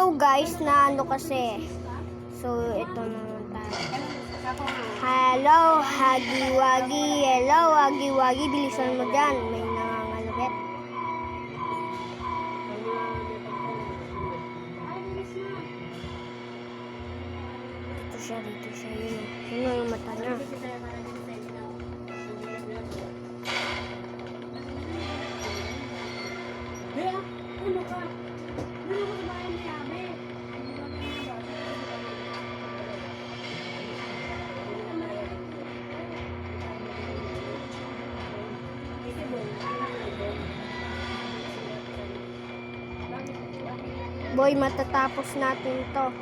Hello guys, na ano kasi. So, ito naman tayo. Hello, Hagi-Wagi. Hello, Hagi-Wagi. Bilisan mo dyan. May nangangalabit. Dito siya. Yun. Yun yung mata niya. Boy, matatapos natin to.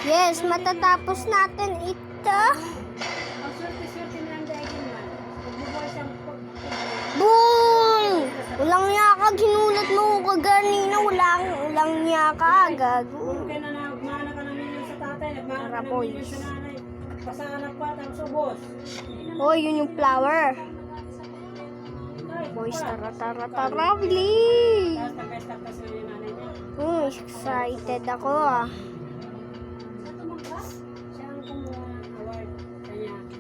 Yes, matatapos natin ito. Boom! Walang niya ka, ginulat mo ko kanina. Walang niya ka, gago. Tara, boys. Oh, yun yung flower. Boys, tara, bilis. Excited ako ah.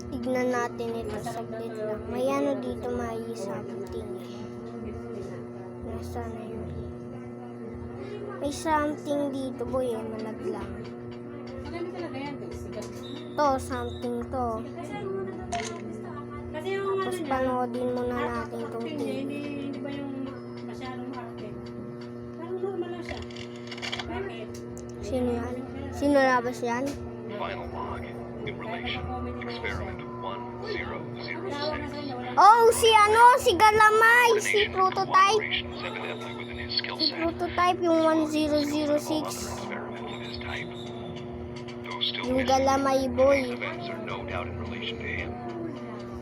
Tignan natin ito saglit lang. May ano dito, may something. Nasaan na yun? May something dito, boy. Malaglang. To, something to. Tapos panoodin muna natin itong TV. Hindi ba yung masyadong arte? Parang normal lang siya. Bakit? Sino yan? Sino labas yan? Final log in relation experiment 1006. Oh, si Galamay, si Prototype. Operations evidently within his skill Si set. Prototype, yung 1006. Experiment of his type. Though still Yung missing, Galamay boy. events are no doubt in relation to him.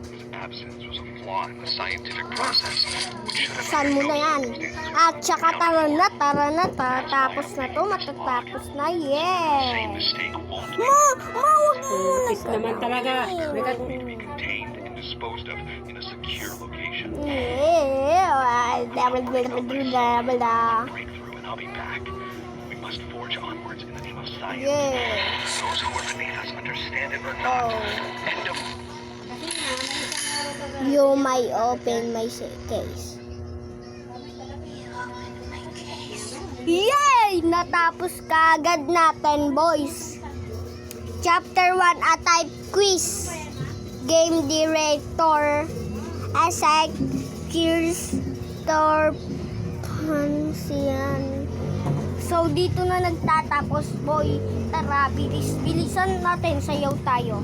His absence was a flaw in the scientific process, which should have Saan mo na yan? At saka tara na, tatapos na to, matatapos na, same yeah! mistake won't Mawag mo muna Is naman talaga. need to be contained and disposed of in a secure location. Breakthrough, and I'll be back. We must forge onwards in the name of science. Yeah. Those who are beneath us understand it or not. End of You might open my case. Yay! Natapos kaagad natin, boys. Chapter 1, a type quiz. Game director, Asak Kirstor Pansian. So, dito na nagtatapos, boy. Tara, bilisan natin. Sayaw tayo.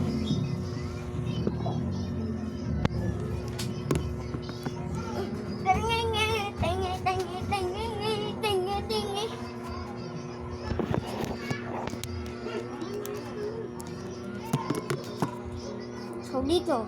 So, dito.